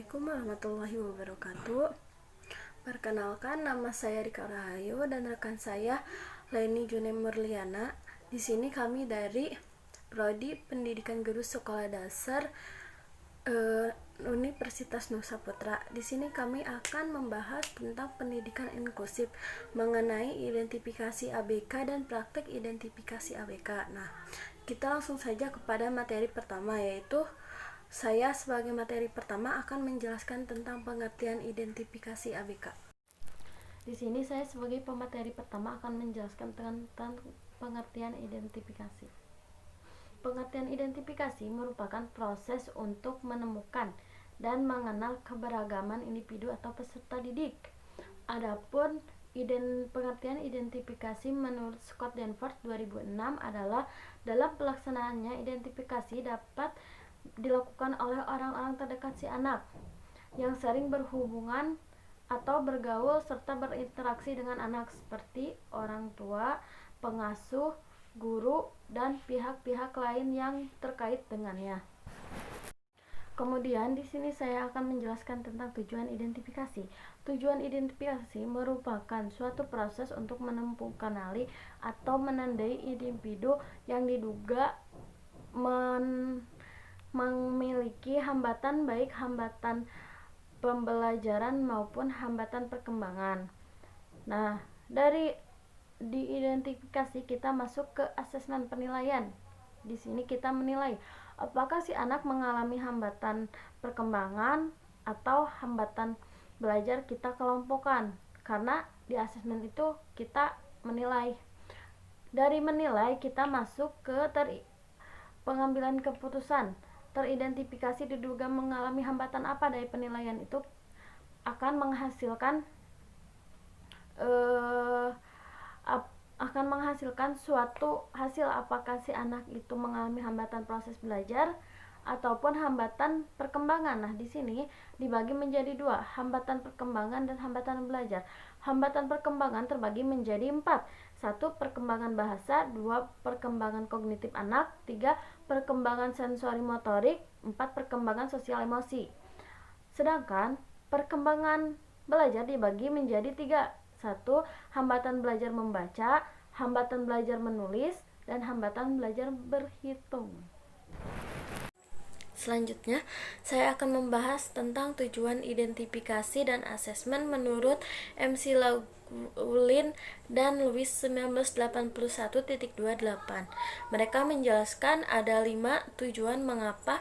Assalamualaikum warahmatullahi wabarakatuh. Perkenalkan, nama saya Rika Rahayu dan rekan saya Leni June Murliana. Di sini kami dari Prodi Pendidikan Guru Sekolah Dasar Universitas Nusa Putra. Di sini kami akan membahas tentang pendidikan inklusif mengenai identifikasi ABK dan praktek identifikasi ABK. Nah, kita langsung saja kepada materi pertama, yaitu saya sebagai materi pertama akan menjelaskan tentang pengertian identifikasi ABK. Di sini saya sebagai pemateri pertama akan menjelaskan tentang pengertian identifikasi. Pengertian identifikasi merupakan proses untuk menemukan dan mengenal keberagaman individu atau peserta didik. Adapun pengertian identifikasi menurut Scott Danforth 2006 adalah dalam pelaksanaannya identifikasi dapat dilakukan oleh orang-orang terdekat si anak yang sering berhubungan atau bergaul serta berinteraksi dengan anak seperti orang tua, pengasuh, guru, dan pihak-pihak lain yang terkait dengannya. Kemudian di sini saya akan menjelaskan tentang tujuan identifikasi. Tujuan identifikasi merupakan suatu proses untuk menemukan atau menandai individu yang diduga memiliki hambatan, baik hambatan pembelajaran maupun hambatan perkembangan. Nah, dari diidentifikasi kita masuk ke asesmen penilaian. Di sini kita menilai apakah si anak mengalami hambatan perkembangan atau hambatan belajar. Kita kelompokkan karena di asesmen itu kita menilai. Dari menilai kita masuk ke pengambilan keputusan. Teridentifikasi diduga mengalami hambatan apa dari penilaian itu akan menghasilkan suatu hasil, apakah si anak itu mengalami hambatan proses belajar ataupun hambatan perkembangan. Nah, di sini dibagi menjadi dua, hambatan perkembangan dan hambatan belajar. Hambatan perkembangan terbagi menjadi 4. 1. Perkembangan bahasa, 2. Perkembangan kognitif anak, 3. Perkembangan sensori motorik, 4. Perkembangan sosial emosi. Sedangkan perkembangan belajar dibagi menjadi 3. 1. Hambatan belajar membaca, hambatan belajar menulis, dan hambatan belajar berhitung. Selanjutnya, saya akan membahas tentang tujuan identifikasi dan asesmen menurut McLaughlin dan Lewis 1981.28. Mereka menjelaskan ada 5 tujuan mengapa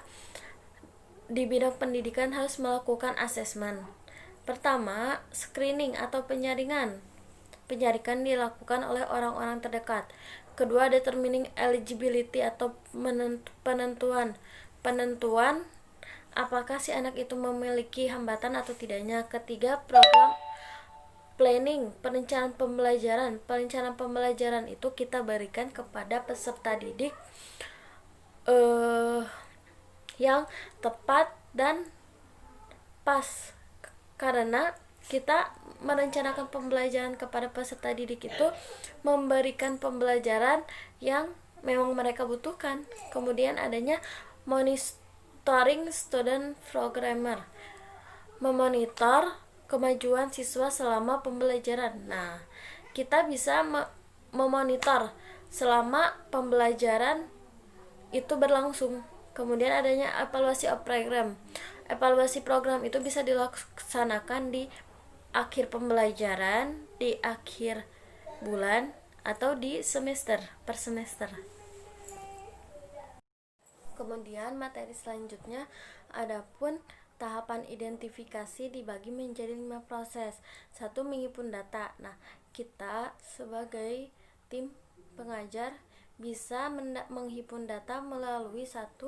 di bidang pendidikan harus melakukan asesmen. Pertama, screening atau penyaringan. Penyaringan dilakukan oleh orang-orang terdekat. Kedua, determining eligibility atau penentuan apakah si anak itu memiliki hambatan atau tidaknya. Ketiga, program planning, perencanaan pembelajaran. Perencanaan pembelajaran itu kita berikan kepada peserta didik yang tepat dan pas, karena kita merencanakan pembelajaran kepada peserta didik itu memberikan pembelajaran yang memang mereka butuhkan. Kemudian adanya monitoring student programmer, memonitor kemajuan siswa selama pembelajaran. Nah, kita bisa memonitor selama pembelajaran itu berlangsung. Kemudian adanya evaluasi program. Evaluasi program itu bisa dilaksanakan di akhir pembelajaran, di akhir bulan, atau di semester per semester. Kemudian materi selanjutnya adapun tahapan identifikasi dibagi menjadi 5 proses. 1. Menghimpun data. Nah, kita sebagai tim pengajar bisa menghimpun data melalui 1.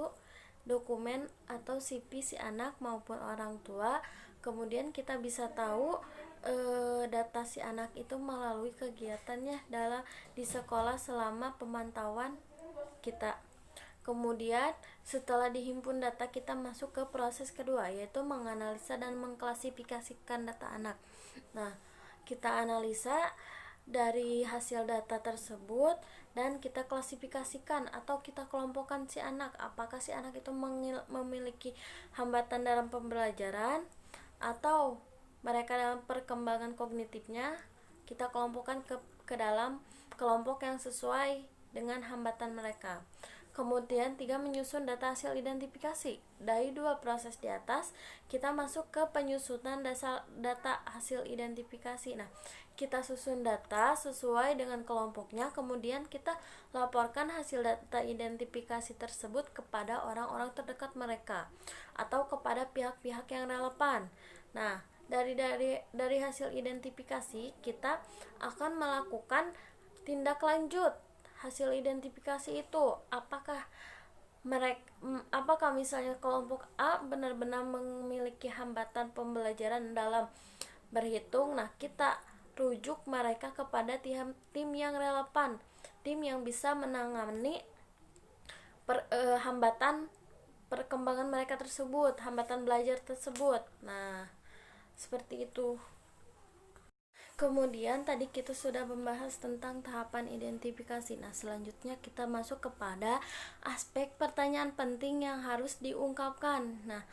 Dokumen atau CV si anak maupun orang tua. Kemudian kita bisa tahu data si anak itu melalui kegiatannya di sekolah selama pemantauan kita. Kemudian setelah dihimpun data, kita masuk ke proses kedua, yaitu menganalisa dan mengklasifikasikan data anak. Nah, kita analisa dari hasil data tersebut dan kita klasifikasikan atau kita kelompokkan si anak, apakah si anak itu memiliki hambatan dalam pembelajaran atau mereka dalam perkembangan kognitifnya. Kita kelompokkan ke dalam kelompok yang sesuai dengan hambatan mereka. Kemudian 3, menyusun data hasil identifikasi. Dari 2 proses di atas, kita masuk ke penyusunan data hasil identifikasi. Nah, kita susun data sesuai dengan kelompoknya, kemudian kita laporkan hasil data identifikasi tersebut kepada orang-orang terdekat mereka atau kepada pihak-pihak yang relevan. Nah, dari hasil identifikasi kita akan melakukan tindak lanjut hasil identifikasi itu. Apakah misalnya kelompok A benar-benar memiliki hambatan pembelajaran dalam berhitung. Nah, kita rujuk mereka kepada tim yang relevan, tim yang bisa menangani hambatan perkembangan mereka tersebut, hambatan belajar tersebut. Nah, seperti itu. Kemudian tadi kita sudah membahas tentang tahapan identifikasi. Nah, selanjutnya kita masuk kepada aspek pertanyaan penting yang harus diungkapkan. Nah,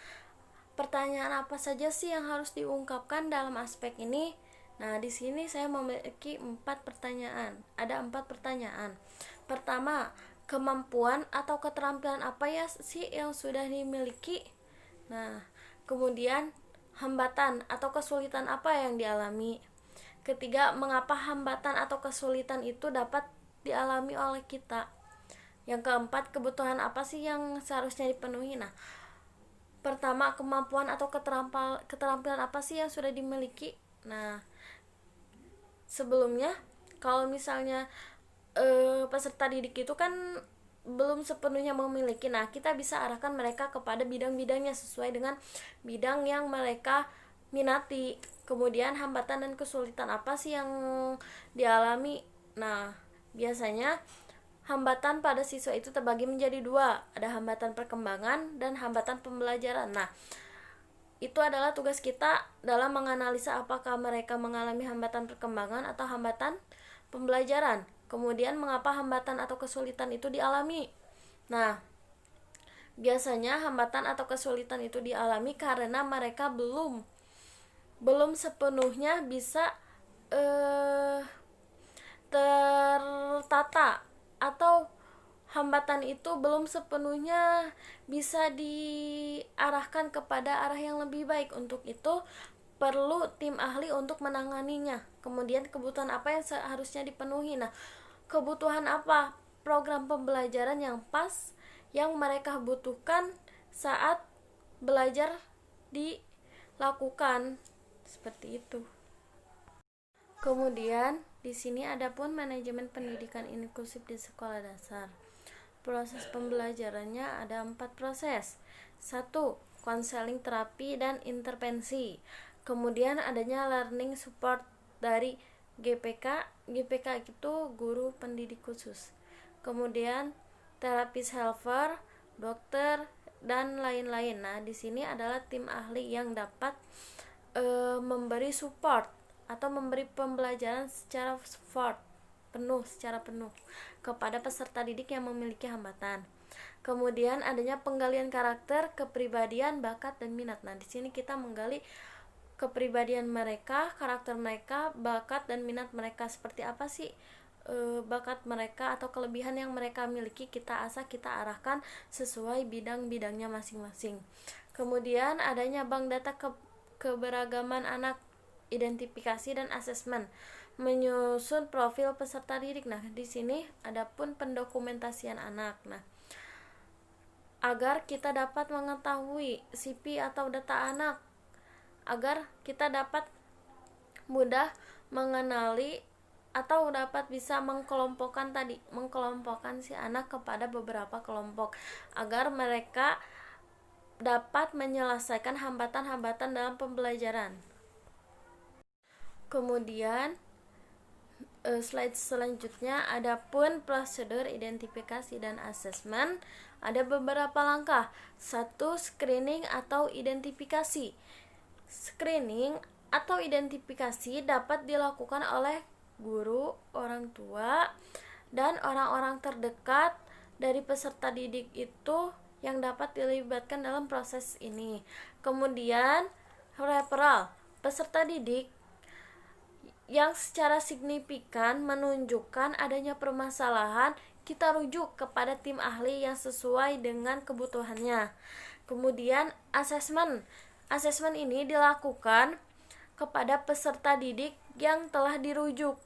pertanyaan apa saja sih yang harus diungkapkan dalam aspek ini? Nah, di sini saya memiliki 4 pertanyaan. Ada 4 pertanyaan. Pertama, kemampuan atau keterampilan apa ya sih yang sudah dimiliki? Nah, kemudian hambatan atau kesulitan apa yang dialami? Ketiga, mengapa hambatan atau kesulitan itu dapat dialami oleh kita? Yang keempat, kebutuhan apa sih yang seharusnya dipenuhi? Nah, pertama, kemampuan atau keterampilan apa sih yang sudah dimiliki? Nah, sebelumnya kalau misalnya peserta didik itu kan belum sepenuhnya memiliki. Nah, kita bisa arahkan mereka kepada bidang-bidangnya sesuai dengan bidang yang mereka minati. Kemudian hambatan dan kesulitan apa sih yang dialami? Nah, biasanya hambatan pada siswa itu terbagi menjadi 2. Ada hambatan perkembangan dan hambatan pembelajaran. Nah, itu adalah tugas kita dalam menganalisa apakah mereka mengalami hambatan perkembangan atau hambatan pembelajaran. Kemudian mengapa hambatan atau kesulitan itu dialami? Nah, biasanya hambatan atau kesulitan itu dialami karena mereka belum sepenuhnya bisa tertata, atau hambatan itu belum sepenuhnya bisa diarahkan kepada arah yang lebih baik. Untuk itu perlu tim ahli untuk menanganinya. Kemudian kebutuhan apa yang seharusnya dipenuhi? Nah, kebutuhan apa program pembelajaran yang pas yang mereka butuhkan saat belajar dilakukan, seperti itu. Kemudian di sini ada pun manajemen pendidikan inklusif di sekolah dasar. Proses pembelajarannya ada 4 proses. 1. Konseling, terapi, dan intervensi. Kemudian adanya learning support dari GPK. GPK itu guru pendidik khusus. Kemudian terapis helper, dokter, dan lain-lain. Nah, di sini adalah tim ahli yang dapat memberi support atau memberi pembelajaran secara penuh kepada peserta didik yang memiliki hambatan. Kemudian adanya penggalian karakter, kepribadian, bakat, dan minat. Nah, di sini kita menggali kepribadian mereka, karakter mereka, bakat dan minat mereka. Seperti apa sih bakat mereka atau kelebihan yang mereka miliki, kita asah, kita arahkan sesuai bidang-bidangnya masing-masing. Kemudian adanya bank data keberagaman anak, identifikasi dan asesmen, menyusun profil peserta didik. Nah, di sini ada pun pendokumentasian anak. Nah, agar kita dapat mengetahui CP atau data anak, agar kita dapat mudah mengenali atau dapat bisa mengkelompokkan si anak kepada beberapa kelompok, agar mereka dapat menyelesaikan hambatan-hambatan dalam pembelajaran. Kemudian slide selanjutnya ada pun prosedur identifikasi dan asesmen. Ada beberapa langkah. 1. Screening atau identifikasi. Screening atau identifikasi dapat dilakukan oleh guru, orang tua, dan orang-orang terdekat dari peserta didik itu yang dapat dilibatkan dalam proses ini. Kemudian referral, peserta didik yang secara signifikan menunjukkan adanya permasalahan, kita rujuk kepada tim ahli yang sesuai dengan kebutuhannya. Kemudian asesmen. Asesmen ini dilakukan kepada peserta didik yang telah dirujuk.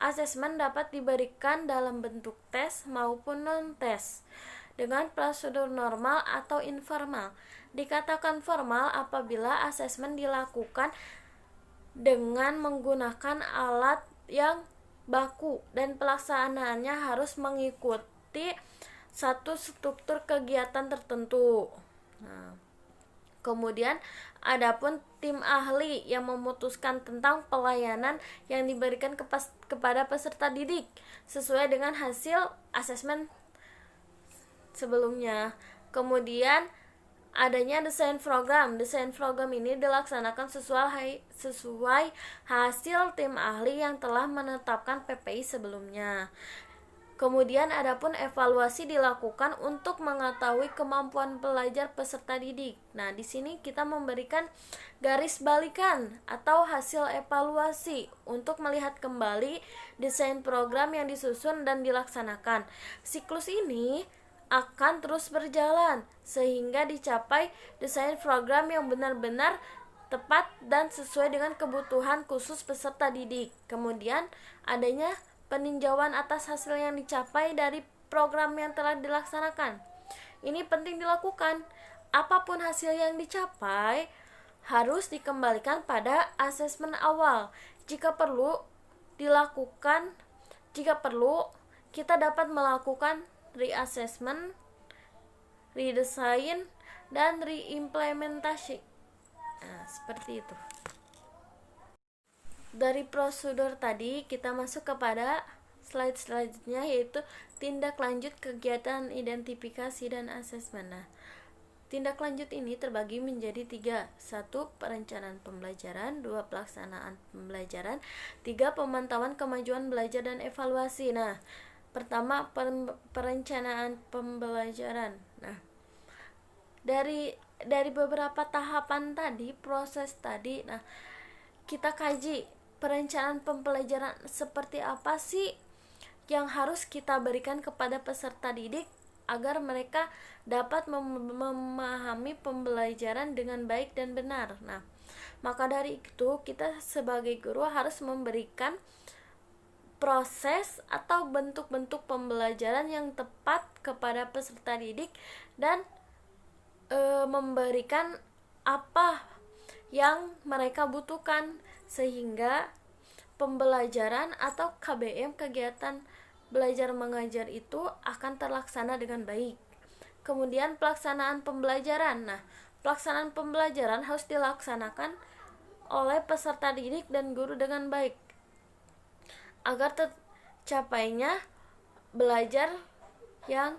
Asesmen dapat diberikan dalam bentuk tes maupun non-tes dengan prosedur normal atau informal. Dikatakan formal apabila asesmen dilakukan dengan menggunakan alat yang baku dan pelaksanaannya harus mengikuti satu struktur kegiatan tertentu. Nah, kemudian adapun tim ahli yang memutuskan tentang pelayanan yang diberikan kepada peserta didik sesuai dengan hasil asesmen sebelumnya. Kemudian adanya desain program. Desain program ini dilaksanakan sesuai hasil tim ahli yang telah menetapkan PPI sebelumnya. Kemudian adapun evaluasi dilakukan untuk mengetahui kemampuan pelajar peserta didik. Nah, di sini kita memberikan garis balikan atau hasil evaluasi untuk melihat kembali desain program yang disusun dan dilaksanakan. Siklus ini akan terus berjalan sehingga dicapai desain program yang benar-benar tepat dan sesuai dengan kebutuhan khusus peserta didik. Kemudian adanya peninjauan atas hasil yang dicapai dari program yang telah dilaksanakan. Ini penting dilakukan. Apapun hasil yang dicapai harus dikembalikan pada asesmen awal. Jika perlu kita dapat melakukan reassessment, redesign, dan reimplementasi. Nah, seperti itu. Dari prosedur tadi kita masuk kepada slide selanjutnya, yaitu tindak lanjut kegiatan identifikasi dan asesmen. Nah, tindak lanjut ini terbagi menjadi 3. 1. Perencanaan pembelajaran. 2. Pelaksanaan pembelajaran. 3. Pemantauan kemajuan belajar dan evaluasi. Nah, pertama, perencanaan pembelajaran. Nah, dari beberapa tahapan tadi, proses tadi, nah, kita kaji perencanaan pembelajaran seperti apa sih yang harus kita berikan kepada peserta didik agar mereka dapat memahami pembelajaran dengan baik dan benar. Nah, maka dari itu kita sebagai guru harus memberikan proses atau bentuk-bentuk pembelajaran yang tepat kepada peserta didik dan memberikan apa yang mereka butuhkan sehingga pembelajaran atau KBM, kegiatan belajar mengajar, itu akan terlaksana dengan baik. Kemudian pelaksanaan pembelajaran. Nah, pelaksanaan pembelajaran harus dilaksanakan oleh peserta didik dan guru dengan baik agar tercapainya belajar yang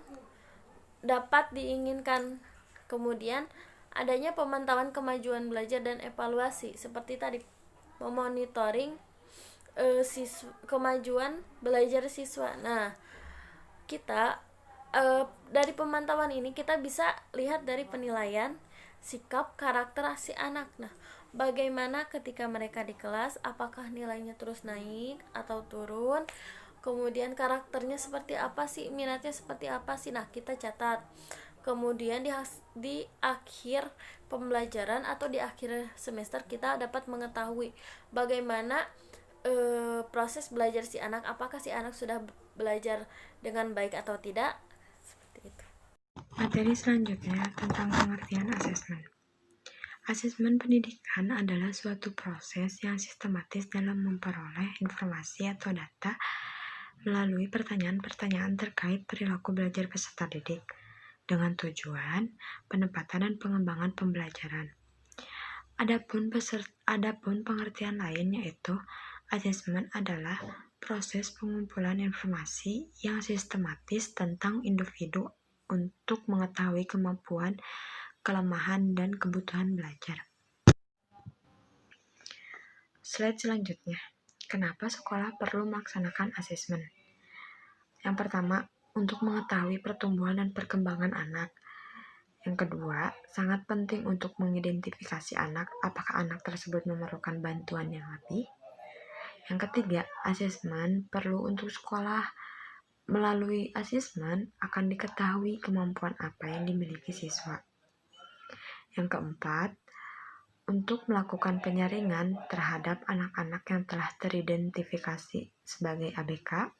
dapat diinginkan. Kemudian adanya pemantauan kemajuan belajar dan evaluasi seperti tadi, memonitoring kemajuan belajar siswa. Nah, kita dari pemantauan ini kita bisa lihat dari penilaian sikap karakter si anak. Nah, bagaimana ketika mereka di kelas, apakah nilainya terus naik atau turun, kemudian karakternya seperti apa sih, minatnya seperti apa sih. Nah, kita catat. Kemudian di akhir pembelajaran atau di akhir semester kita dapat mengetahui bagaimana proses belajar si anak, apakah si anak sudah belajar dengan baik atau tidak, seperti itu. Materi selanjutnya tentang pengertian asesmen. Asesmen pendidikan adalah suatu proses yang sistematis dalam memperoleh informasi atau data melalui pertanyaan-pertanyaan terkait perilaku belajar peserta didik dengan tujuan penempatan dan pengembangan pembelajaran. Adapun pengertian lain, yaitu asesmen adalah proses pengumpulan informasi yang sistematis tentang individu untuk mengetahui kemampuan, kelemahan, dan kebutuhan belajar. Slide selanjutnya. kenapa sekolah perlu melaksanakan asesmen. Yang pertama, untuk mengetahui pertumbuhan dan perkembangan anak. Yang kedua, sangat penting untuk mengidentifikasi anak, apakah anak tersebut memerlukan bantuan yang lebih. Yang ketiga, asesmen perlu untuk sekolah. Melalui asesmen akan diketahui kemampuan apa yang dimiliki siswa. Yang keempat, untuk melakukan penyaringan terhadap anak-anak yang telah teridentifikasi sebagai ABK.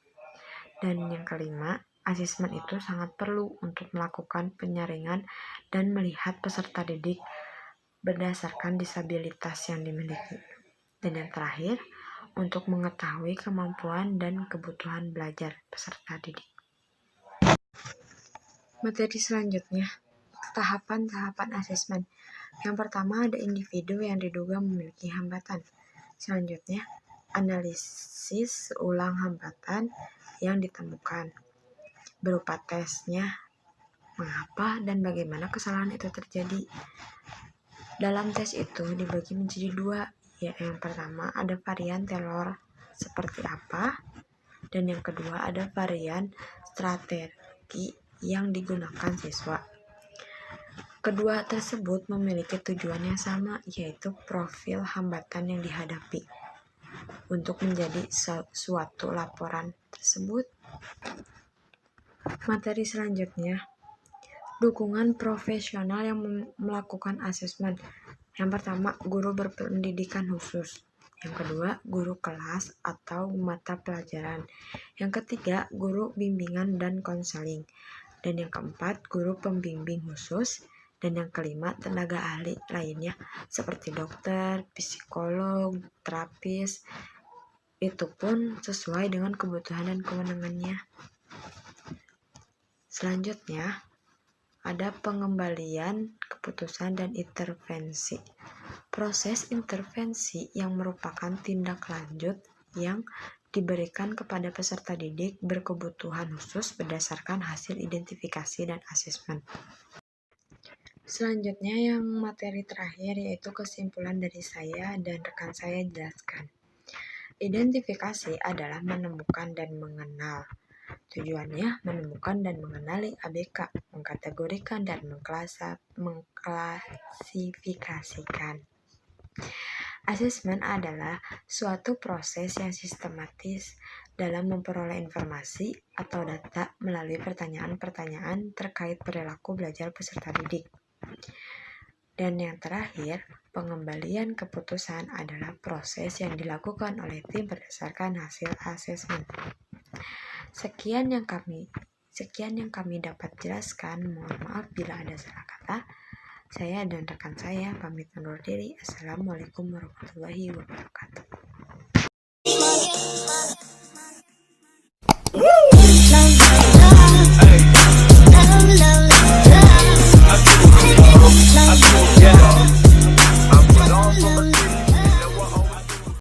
Dan yang kelima, asesmen itu sangat perlu untuk melakukan penyaringan dan melihat peserta didik berdasarkan disabilitas yang dimiliki. Dan yang terakhir, untuk mengetahui kemampuan dan kebutuhan belajar peserta didik. Materi selanjutnya, tahapan-tahapan asesmen. Yang pertama ada individu yang diduga memiliki hambatan. Selanjutnya, analisis ulang hambatan yang ditemukan berupa tesnya, mengapa dan bagaimana kesalahan itu terjadi. Dalam tes itu dibagi menjadi dua, yaitu yang pertama ada varian Taylor seperti apa, dan yang kedua ada varian strategi yang digunakan siswa. Kedua tersebut memiliki tujuan yang sama, yaitu profil hambatan yang dihadapi untuk menjadi suatu laporan tersebut. Materi selanjutnya, dukungan profesional yang melakukan asesmen. Yang pertama, guru berpendidikan khusus. Yang kedua, guru kelas atau mata pelajaran. Yang ketiga, guru bimbingan dan konseling. Dan yang keempat, guru pembimbing khusus. Dan yang kelima, tenaga ahli lainnya seperti dokter, psikolog, terapis. Itu pun sesuai dengan kebutuhan dan kewenangannya. Selanjutnya, ada pengembalian keputusan dan intervensi. Proses intervensi yang merupakan tindak lanjut yang diberikan kepada peserta didik berkebutuhan khusus berdasarkan hasil identifikasi dan asesmen. Selanjutnya yang materi terakhir yaitu kesimpulan dari saya dan rekan saya jelaskan. Identifikasi adalah menemukan dan mengenal. Tujuannya menemukan dan mengenali ABK, mengkategorikan dan mengklasifikasikan. Asesmen adalah suatu proses yang sistematis dalam memperoleh informasi atau data melalui pertanyaan-pertanyaan terkait perilaku belajar peserta didik. Dan yang terakhir, pengembalian keputusan adalah proses yang dilakukan oleh tim berdasarkan hasil asesmen. Sekian yang kami dapat jelaskan. Mohon maaf bila ada salah kata. Saya dan rekan saya pamit undur diri. Assalamualaikum warahmatullahi wabarakatuh.